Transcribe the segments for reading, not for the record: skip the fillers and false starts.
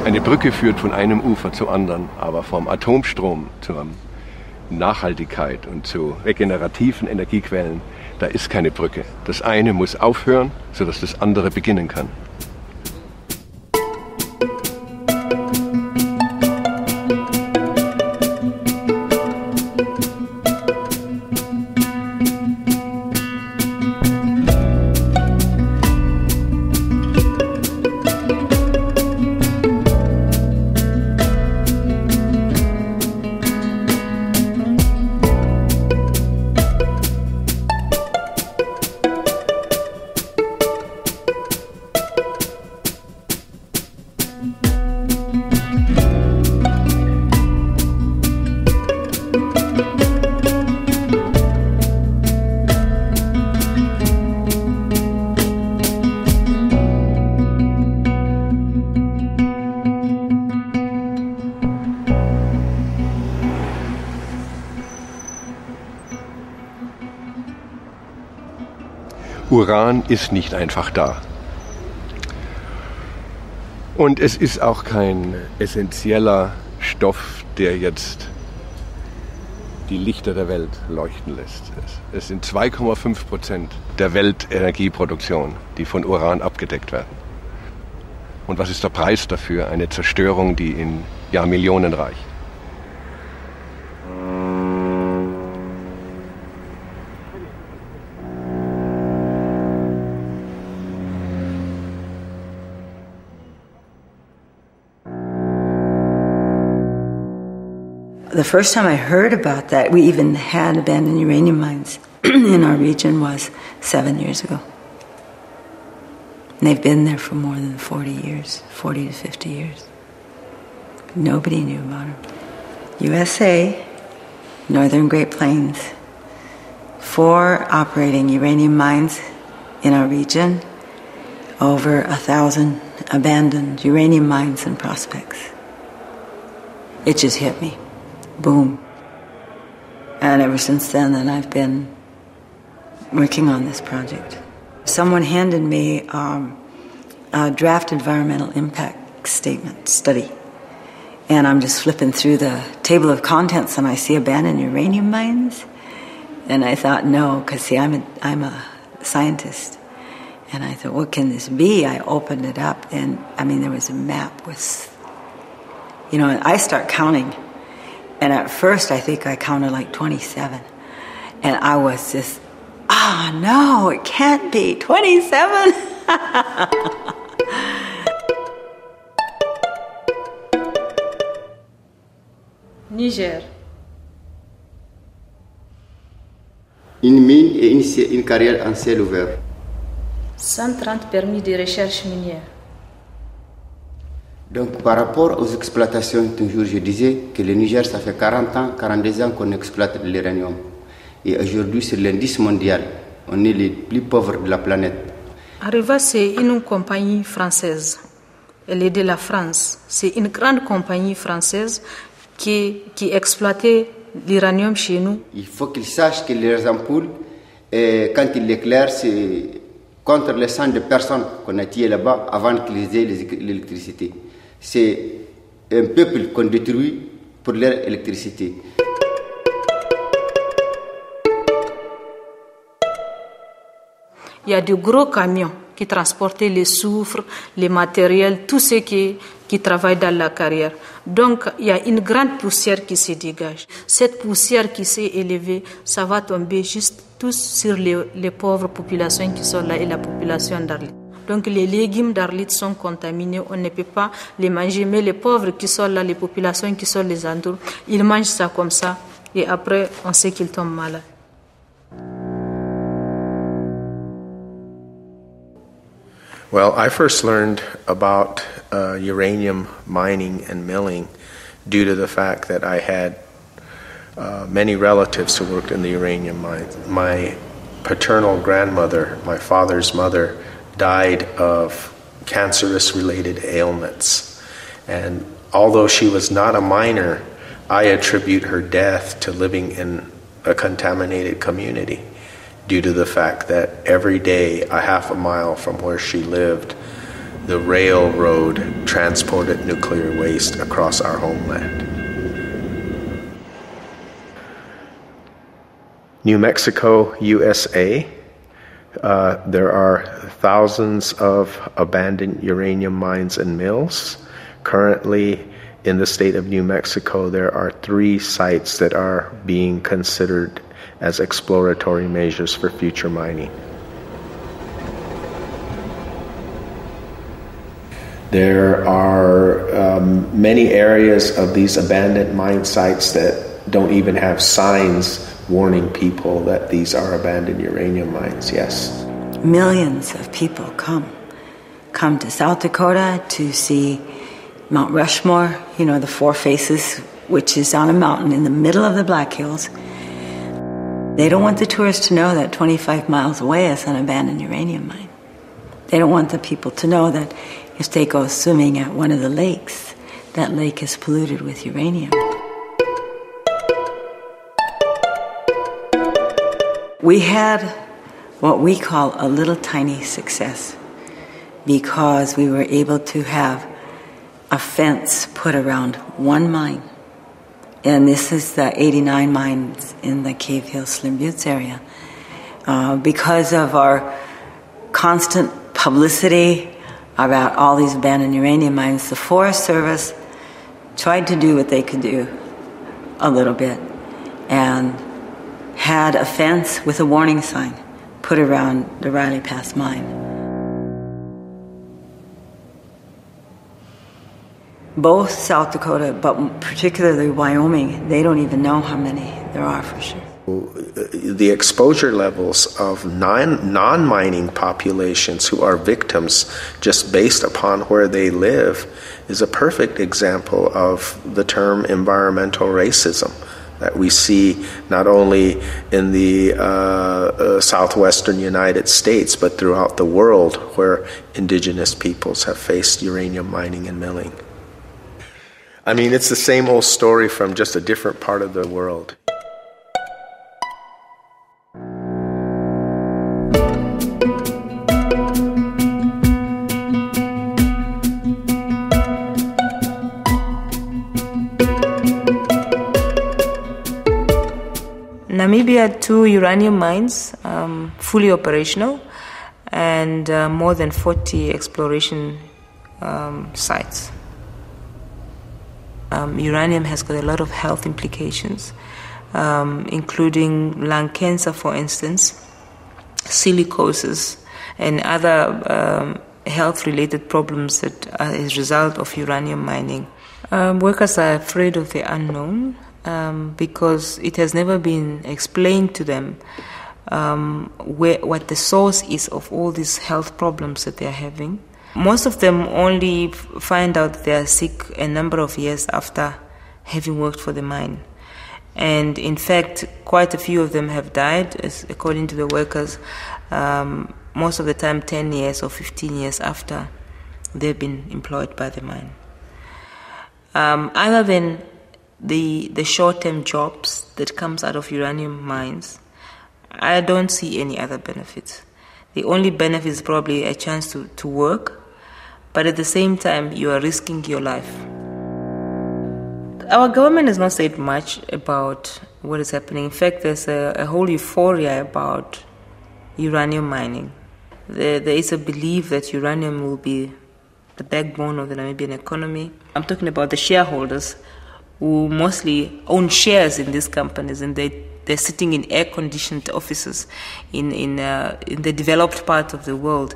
Eine Brücke führt von einem Ufer zum anderen, aber vom Atomstrom zur Nachhaltigkeit und zu regenerativen Energiequellen, da ist keine Brücke. Das eine muss aufhören, sodass das andere beginnen kann. Uran ist nicht einfach da. Und es ist auch kein essentieller Stoff, der jetzt die Lichter der Welt leuchten lässt. Es sind 2,5% der Weltenergieproduktion, die von Uran abgedeckt werden. Und was ist der Preis dafür? Eine Zerstörung, die in Jahrmillionen reicht. The first time I heard about that, we even had abandoned uranium mines in our region, was 7 years ago. And they've been there for more than 40 years, 40 to 50 years. Nobody knew about them. USA, Northern Great Plains, 4 operating uranium mines in our region, over 1,000 abandoned uranium mines and prospects. It just hit me. Boom. And ever since then I've been working on this project. Someone handed me a draft environmental impact statement study. And I'm just flipping through the table of contents and I see abandoned uranium mines. And I thought, no, because see, I'm a scientist. And I thought, what can this be? I opened it up and, I mean, there was a map with, and I start counting. And at first, I think I counted like 27. And I was just, no, it can't be 27. Niger. Une mine et initier une carrière en ciel ouvert. 130 permis de recherche minière. Donc par rapport aux exploitations, toujours je disais que le Niger, ça fait 40 ans, 42 ans qu'on exploite l'uranium. Et aujourd'hui, sur l'indice mondial, on est les plus pauvres de la planète. Areva, c'est une compagnie française. Elle est de la France. C'est une grande compagnie française qui exploitait l'uranium chez nous. Il faut qu'ils sachent que les ampoules, quand ils l'éclairent, c'est contre les cent de personnes qu'on a tuées là-bas avant qu'ils aient l'électricité. C'est un peuple qu'on détruit pour leur électricité. Il y a de gros camions qui transportaient les soufres, les matériels, tout ce qui travaille dans la carrière. Donc, il y a une grande poussière qui se dégage. Cette poussière qui s'est élevée, ça va tomber juste tous sur les pauvres populations qui sont là et la population d'Arlit. Donc, les légumes d'Arlit sont contaminés, on ne peut pas les manger. Mais les pauvres qui sont là, les populations qui sont les entours, ils mangent ça comme ça. Et après, on sait qu'ils tombent malades. Well, I first learned about uranium mining and milling due to the fact that I had many relatives who worked in the uranium mines. My paternal grandmother, my father's mother, died of cancerous-related ailments. And although she was not a miner, I attribute her death to living in a contaminated community, due to the fact that every day, a half a mile from where she lived, the railroad transported nuclear waste across our homeland. New Mexico, USA. There are thousands of abandoned uranium mines and mills. Currently, in the state of New Mexico, there are 3 sites that are being considered as exploratory measures for future mining. There are many areas of these abandoned mine sites that don't even have signs warning people that these are abandoned uranium mines, yes. Millions of people come to South Dakota to see Mount Rushmore, you know, the Four Faces, which is on a mountain in the middle of the Black Hills. They don't want the tourists to know that 25 miles away is an abandoned uranium mine. They don't want the people to know that if they go swimming at one of the lakes, that lake is polluted with uranium. We had what we call a little tiny success because we were able to have a fence put around one mine. And this is the 89 mines in the Cave Hill Slim Buttes area. Because of our constant publicity about all these abandoned uranium mines, the Forest Service tried to do what they could do a little bit and had a fence with a warning sign put around the Riley Pass mine. Both South Dakota, but particularly Wyoming, they don't even know how many there are for sure. The exposure levels of non-mining populations who are victims just based upon where they live is a perfect example of the term environmental racism that we see not only in the southwestern United States, but throughout the world where indigenous peoples have faced uranium mining and milling. I mean, it's the same old story from just a different part of the world. Namibia had 2 uranium mines, fully operational, and more than 40 exploration sites. Uranium has got a lot of health implications, including lung cancer, for instance, silicosis, and other health-related problems that are as a result of uranium mining. Workers are afraid of the unknown because it has never been explained to them what the source is of all these health problems that they are having. Most of them only find out they are sick a number of years after having worked for the mine. And in fact, quite a few of them have died, according to the workers, most of the time 10 years or 15 years after they've been employed by the mine. Other than the short-term jobs that comes out of uranium mines, I don't see any other benefits. The only benefit is probably a chance to work, but at the same time, you are risking your life. Our government has not said much about what is happening. In fact, there's a whole euphoria about uranium mining. There is a belief that uranium will be the backbone of the Namibian economy. I'm talking about the shareholders who mostly own shares in these companies, and they're sitting in air-conditioned offices in the developed part of the world,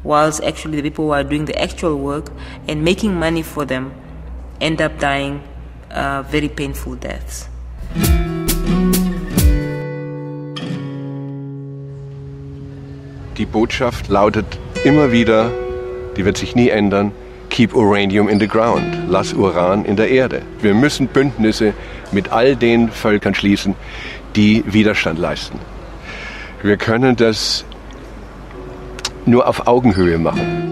whilst actually the people who are doing the actual work and making money for them end up dying very painful deaths. Die Botschaft lautet immer wieder, die wird sich nie ändern: Keep uranium in the ground. Lass Uran in der Erde. Wir müssen Bündnisse mit all den Völkern schließen, die Widerstand leisten. Wir können das nur auf Augenhöhe machen.